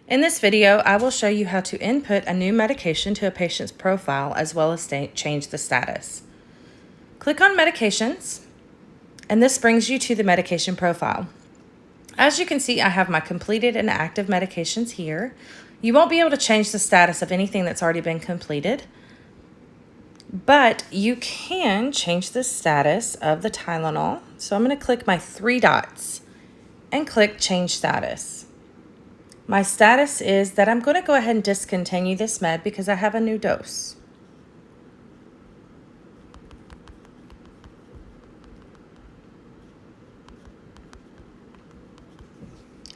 In this video, I will show you how to input a new medication to a patient's profile as well as change the status. Click on Medications, and this brings you to the medication profile. As you can see, I have my completed and active medications here. You won't be able to change the status of anything that's already been completed, but you can change the status of the Tylenol. So I'm going to click my 3 dots and click Change Status. My status is that I'm going to go ahead and discontinue this med because I have a new dose.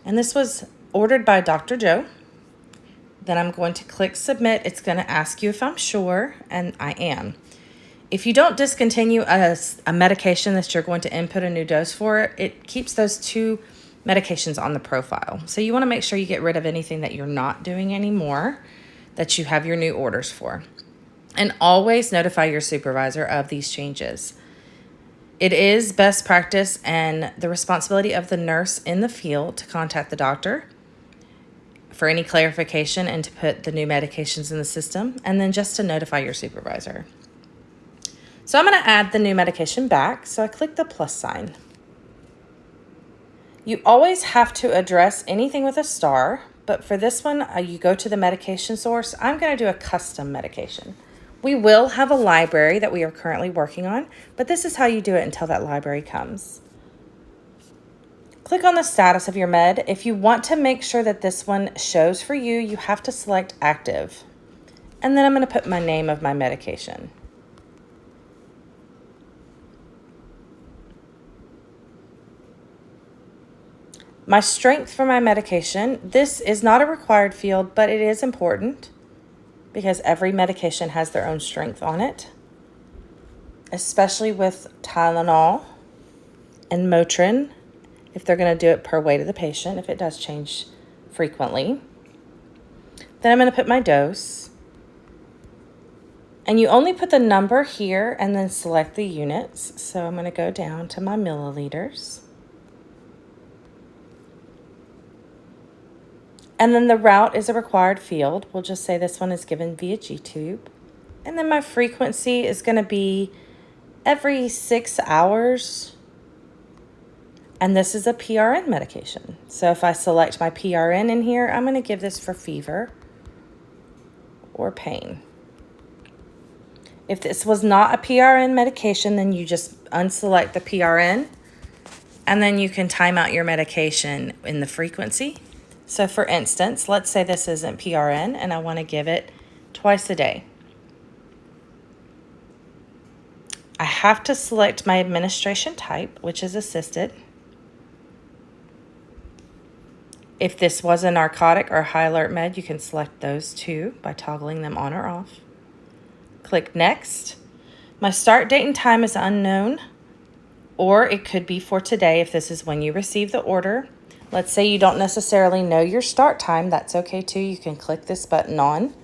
And this was ordered by Dr. Joe. Then I'm going to click Submit. It's going to ask you if I'm sure, and I am. If you don't discontinue a medication that you're going to input a new dose for, it keeps those 2 medications on the profile. So you want to make sure you get rid of anything that you're not doing anymore, that you have your new orders for. And always notify your supervisor of these changes. It is best practice and the responsibility of the nurse in the field to contact the doctor for any clarification and to put the new medications in the system, and then just to notify your supervisor. So I'm going to add the new medication back, so I click the plus sign. You always have to address anything with a star, but for this one, you go to the medication source. I'm going to do a custom medication. We will have a library that we are currently working on, but this is how you do it until that library comes. Click on the status of your med. If you want to make sure that this one shows for you, you have to select active. And then I'm going to put my name of my medication. My strength for my medication, this is not a required field, but it is important because every medication has their own strength on it, especially with Tylenol and Motrin, if they're going to do it per weight of the patient, if it does change frequently. Then I'm going to put my dose. And you only put the number here and then select the units. So I'm going to go down to my milliliters. And then the route is a required field. We'll just say this one is given via G-tube. And then my frequency is going to be every 6 hours. And this is a PRN medication. So if I select my PRN in here, I'm going to give this for fever or pain. If this was not a PRN medication, then you just unselect the PRN. And then you can time out your medication in the frequency. So for instance, let's say this isn't PRN and I want to give it twice a day. I have to select my administration type, which is assisted. If this was a narcotic or high alert med, you can select those 2 by toggling them on or off. Click Next. My start date and time is unknown, or it could be for today if this is when you receive the order. Let's say you don't necessarily know your start time. That's okay too. You can click this button on.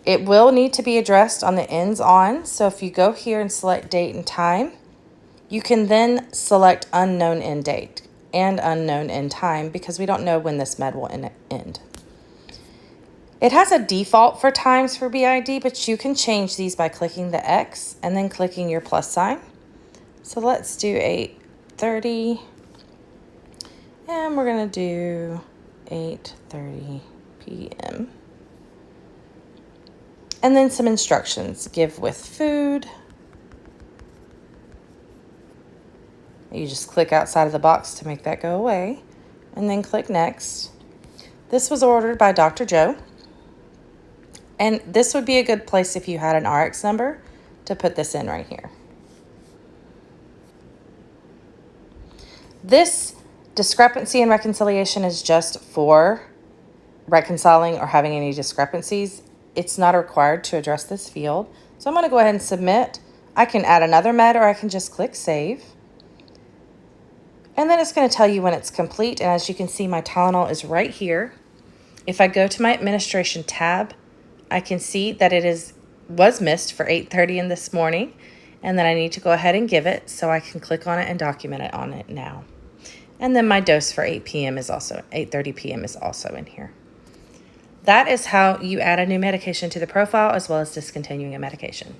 It will need to be addressed on the ends on. So if you go here and select date and time, you can then select unknown end date and unknown end time because we don't know when this med will end. It has a default for times for BID, but you can change these by clicking the X and then clicking your plus sign. So let's do 8:30. And we're going to do 8:30 p.m. And then some instructions. Give with food. You just click outside of the box to make that go away. And then click Next. This was ordered by Dr. Joe. And this would be a good place if you had an RX number to put this in right here. This discrepancy and reconciliation is just for reconciling or having any discrepancies. It's not required to address this field. So I'm going to go ahead and submit. I can add another med or I can just click Save. And then it's going to tell you when it's complete. And as you can see, my Tylenol is right here. If I go to my administration tab, I can see that it was missed for 8:30 in this morning. And then I need to go ahead and give it. So I can click on it and document it on it now. And then my dose for 8:30 p.m. is also in here. That is how you add a new medication to the profile as well as discontinuing a medication.